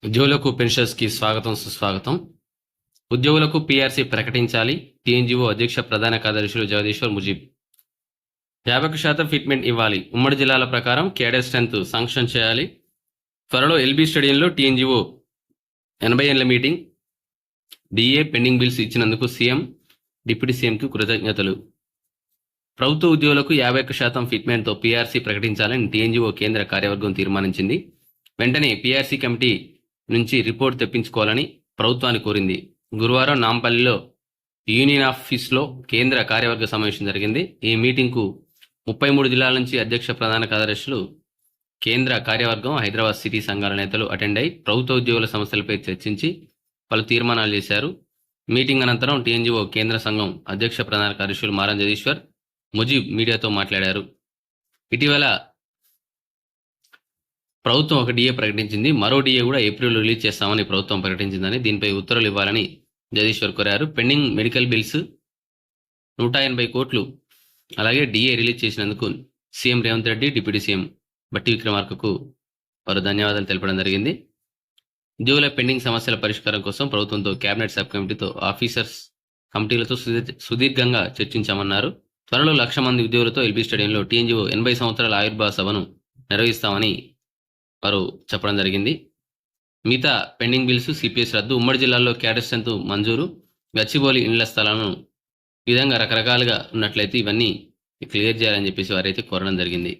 ఉద్యోగులకు పెన్షన్స్కి స్వాగతం సుస్వాగతం. ఉద్యోగులకు పీఆర్సీ ప్రకటించాలి. టీఎన్జీఓ అధ్యక్ష ప్రధాన కార్యదర్శులు జగదీశ్వర్ ముజీబ్. 51% ఫిట్మెంట్ ఇవ్వాలి. ఉమ్మడి జిల్లాల ప్రకారం క్యాడర్ స్ట్రెంత్ శాంక్షన్ చేయాలి. త్వరలో ఎల్బీ స్టేడియంలో టీఎన్జీఓ 80 ఏళ్ల మీటింగ్. డిఏ పెండింగ్ బిల్స్ ఇచ్చినందుకు సీఎం, డిప్యూటీ సీఎంకు కృతజ్ఞతలు. ప్రభుత్వ ఉద్యోగులకు 51% ఫిట్మెంట్తో పీఆర్సీ ప్రకటించాలని టీఎన్జీఓ కేంద్ర కార్యవర్గం తీర్మానించింది. వెంటనే పీఆర్సీ కమిటీ నుంచి రిపోర్ట్ తెప్పించుకోవాలని ప్రభుత్వాన్ని కోరింది. గురువారం నాంపల్లిలో యూనియన్ ఆఫీస్లో కేంద్ర కార్యవర్గ సమావేశం జరిగింది. ఈ మీటింగ్కు 33 జిల్లాల నుంచి అధ్యక్ష ప్రధాన కార్యదర్శులు, కేంద్ర కార్యవర్గం, హైదరాబాద్ సిటీ సంఘాల నేతలు అటెండ్ అయి ప్రభుత్వ ఉద్యోగుల సమస్యలపై చర్చించి పలు తీర్మానాలు చేశారు. మీటింగ్ అనంతరం టీఎన్జీఓ కేంద్ర సంఘం అధ్యక్ష ప్రధాన కార్యదర్శులు మారం జగదీశ్వర్ ముజీబ్ మీడియాతో మాట్లాడారు. ఇటీవల ప్రభుత్వం ఒక డిఏ ప్రకటించింది. మరో డిఏ కూడా ఏప్రిల్లో రిలీజ్ చేస్తామని ప్రభుత్వం ప్రకటించిందని, దీనిపై ఉత్తర్వులు ఇవ్వాలని జగదీశ్వర్ కోరారు. పెండింగ్ మెడికల్ బిల్స్ 180 కోట్లు, అలాగే డిఏ రిలీజ్ చేసినందుకు CM Revanth Reddy, deputy CM బట్టి విక్రమార్కకు వారు ధన్యవాదాలు తెలపడం జరిగింది. ఉద్యోగుల పెండింగ్ సమస్యల పరిష్కారం కోసం ప్రభుత్వంతో కేబినెట్ సబ్ కమిటీతో, ఆఫీసర్స్ కమిటీలతో సుదీర్ఘంగా చర్చించామన్నారు. త్వరలో 1,00,000 మంది ఉద్యోగులతో ఎల్బీ స్టేడియంలో టీఎన్జీఓ 80 సంవత్సరాల ఆవిర్భావ సభను నిర్వహిస్తామని వారు చెప్పడం జరిగింది. మిగతా పెండింగ్ బిల్స్, సిపిఎస్ రద్దు, ఉమ్మడి జిల్లాల్లో క్యాడర్ స్ట్రెంత్ మంజూరు, గచ్చిబౌలి ఇండ్ల స్థలాలను ఈ విధంగా రకరకాలుగా ఉన్నట్లయితే ఇవన్నీ క్లియర్ చేయాలని చెప్పేసి వారైతే కోరడం జరిగింది.